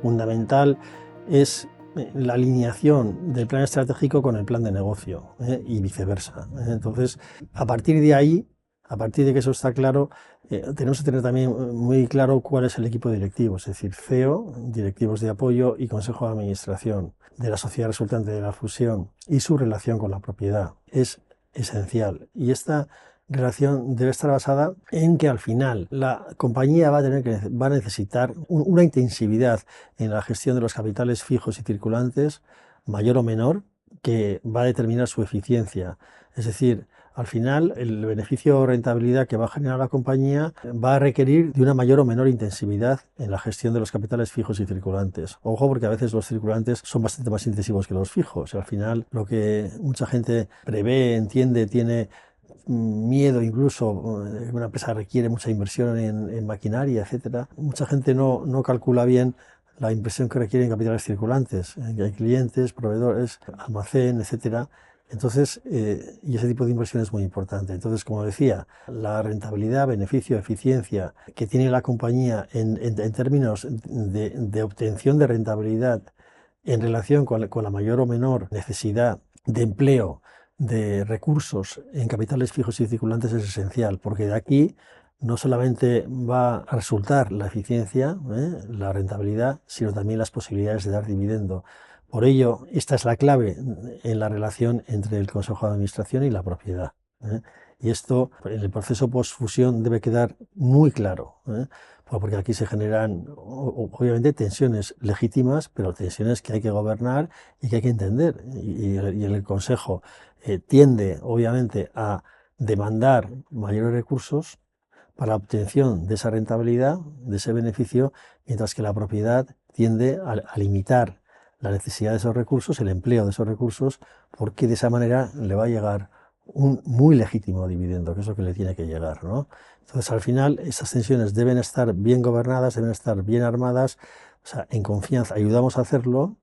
fundamental es la alineación del plan estratégico con el plan de negocio, y viceversa. Entonces, a partir de ahí, a partir de que eso está claro, tenemos que tener también muy claro cuál es el equipo directivo, es decir, CEO, directivos de apoyo y consejo de administración de la sociedad resultante de la fusión y su relación con la propiedad. Es esencial. Y esta relación debe estar basada en que al final la compañía va a necesitar una intensividad en la gestión de los capitales fijos y circulantes, mayor o menor, que va a determinar su eficiencia. Es decir, al final el beneficio o rentabilidad que va a generar la compañía va a requerir de una mayor o menor intensividad en la gestión de los capitales fijos y circulantes. Ojo, porque a veces los circulantes son bastante más intensivos que los fijos. Al final lo que mucha gente prevé, entiende, tiene miedo incluso, una empresa requiere mucha inversión en maquinaria, etcétera. Mucha gente no calcula bien la inversión que requieren capitales circulantes, hay clientes, proveedores, almacén, etcétera. Entonces, y ese tipo de inversión es muy importante. Entonces, como decía, la rentabilidad, beneficio, eficiencia que tiene la compañía en términos de obtención de rentabilidad en relación con la mayor o menor necesidad de empleo de recursos en capitales fijos y circulantes es esencial, porque de aquí no solamente va a resultar la eficiencia, la rentabilidad, sino también las posibilidades de dar dividendo. Por ello, esta es la clave en la relación entre el Consejo de Administración y la propiedad. Y esto en el proceso postfusión debe quedar muy claro, porque aquí se generan obviamente tensiones legítimas, pero tensiones que hay que gobernar y que hay que entender. Y el Consejo tiende obviamente a demandar mayores recursos para la obtención de esa rentabilidad, de ese beneficio, mientras que la propiedad tiende a limitar la necesidad de esos recursos, el empleo de esos recursos, porque de esa manera le va a llegar un muy legítimo dividendo, que es lo que le tiene que llegar, ¿no? Entonces, al final, estas tensiones deben estar bien gobernadas, deben estar bien armadas, o sea, en confianza. Ayudamos a hacerlo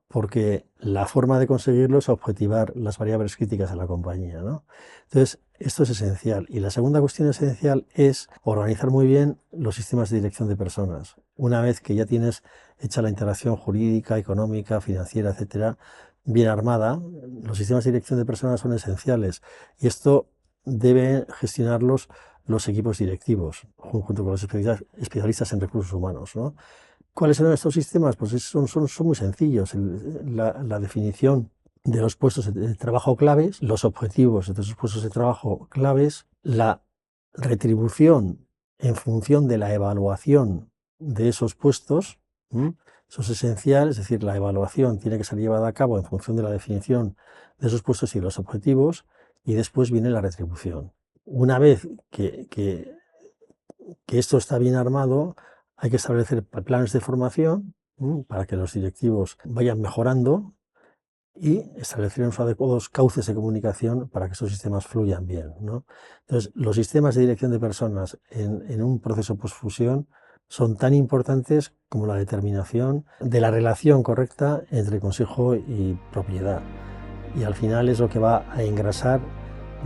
porque la forma de conseguirlo es objetivar las variables críticas de la compañía, ¿no? Entonces, esto es esencial. Y la segunda cuestión esencial es organizar muy bien los sistemas de dirección de personas. Una vez que ya tienes hecha la integración jurídica, económica, financiera, etcétera, bien armada, los sistemas de dirección de personas son esenciales. Y esto deben gestionarlos los equipos directivos, junto con los especialistas en recursos humanos, ¿no? ¿Cuáles son estos sistemas? Pues son muy sencillos. La definición de los puestos de trabajo claves, los objetivos de esos puestos de trabajo claves, la retribución en función de la evaluación de esos puestos, eso es esencial, es decir, la evaluación tiene que ser llevada a cabo en función de la definición de esos puestos y los objetivos, y después viene la retribución. Una vez que esto está bien armado, hay que establecer planes de formación para que los directivos vayan mejorando y establecer unos adecuados cauces de comunicación para que estos sistemas fluyan bien, ¿no? Entonces, los sistemas de dirección de personas en un proceso postfusión son tan importantes como la determinación de la relación correcta entre consejo y propiedad. Y al final es lo que va a engrasar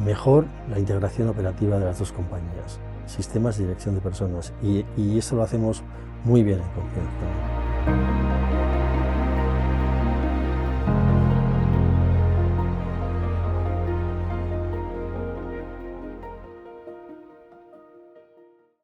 mejor la integración operativa de las dos compañías. Sistemas de dirección de personas, y eso lo hacemos muy bien en confianza.